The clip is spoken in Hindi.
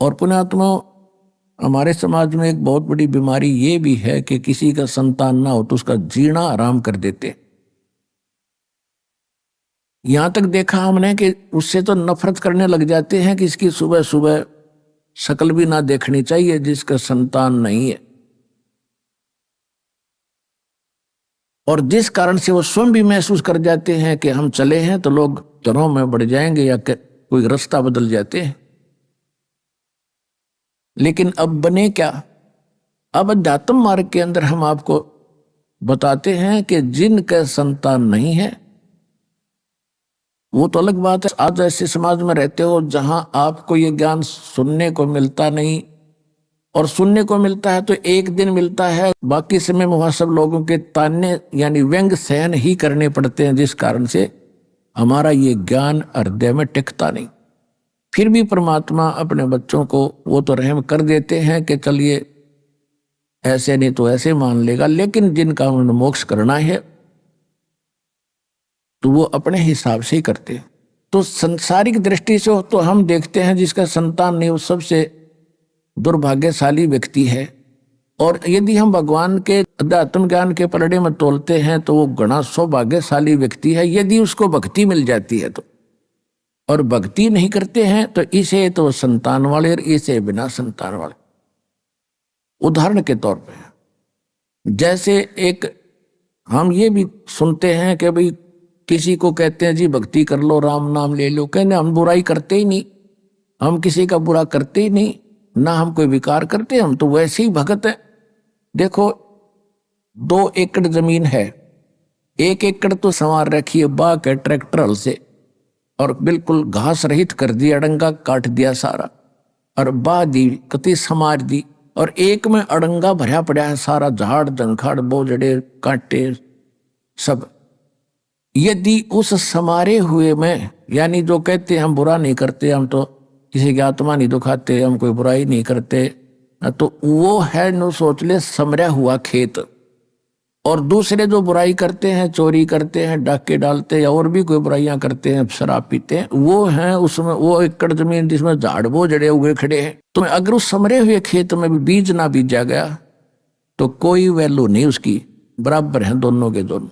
और पुण्यात्मा, हमारे समाज में एक बहुत बड़ी बीमारी ये भी है कि किसी का संतान ना हो तो उसका जीना आराम कर देते। यहां तक देखा हमने कि उससे तो नफरत करने लग जाते हैं कि इसकी सुबह सुबह शक्ल भी ना देखनी चाहिए जिसका संतान नहीं है। और जिस कारण से वो स्वयं भी महसूस कर जाते हैं कि हम चले हैं तो लोग घरों में बढ़ जाएंगे या कोई रास्ता बदल जाते हैं। लेकिन अब बने क्या? अब अध्यात्म मार्ग के अंदर हम आपको बताते हैं कि जिनका संतान नहीं है, वो तो अलग बात है। आज ऐसे समाज में रहते हो जहां आपको ये ज्ञान सुनने को मिलता नहीं, और सुनने को मिलता है तो एक दिन मिलता है, बाकी समय में वहां सब लोगों के ताने यानी व्यंग सहन ही करने पड़ते हैं, जिस कारण से हमारा ये ज्ञान हृदय में टिकता नहीं। फिर भी परमात्मा अपने बच्चों को वो तो रहम कर देते हैं कि चलिए ऐसे नहीं तो ऐसे मान लेगा, लेकिन जिनका उन्हें मोक्ष करना है तो वो अपने हिसाब से ही करते हैं। तो संसारिक दृष्टि से तो हम देखते हैं जिसका संतान नहीं वो सबसे दुर्भाग्यशाली व्यक्ति है। और यदि हम भगवान के अध्यात्म ज्ञान के पलड़े में तोलते हैं तो वो घना सौभाग्यशाली व्यक्ति है यदि उसको भक्ति मिल जाती है तो। और भक्ति नहीं करते हैं तो इसे तो संतान वाले और इसे बिना संतान वाले। उदाहरण के तौर पे जैसे एक हम ये भी सुनते हैं कि भाई किसी को कहते हैं जी भक्ति कर लो, राम नाम ले लो, कहने हम बुराई करते ही नहीं, हम किसी का बुरा करते ही नहीं, ना हम कोई विकार करते, हम तो वैसे ही भगत है। देखो 2 एकड़ जमीन है, 1 एकड़ तो संवार रखी है बाग है ट्रैक्टर हल से, और बिल्कुल घास रहित कर दिया, अड़ंगा काट दिया सारा, और बा दी कति समार दी, और एक में अड़ंगा भरा पड़ा है सारा, झाड़ जंखाड़ बोझड़े कांटे सब। यदि उस समारे हुए में यानी जो कहते हम बुरा नहीं करते, हम तो किसी की आत्मा नहीं दुखाते, हम कोई बुराई नहीं करते, तो वो है नो सोच ले समरा हुआ खेत। और दूसरे जो बुराई करते हैं, चोरी करते हैं, डाके डालते हैं या और भी कोई बुराइयां करते हैं, शराब पीते हैं, वो हैं उसमें वो एकड़ जमीन जिसमें झाड़ बोझड़े उगे खड़े हैं। तो अगर उस समरे हुए खेत में भी बीज ना बीजा गया तो कोई वैल्यू नहीं उसकी, बराबर है दोनों के दोनों।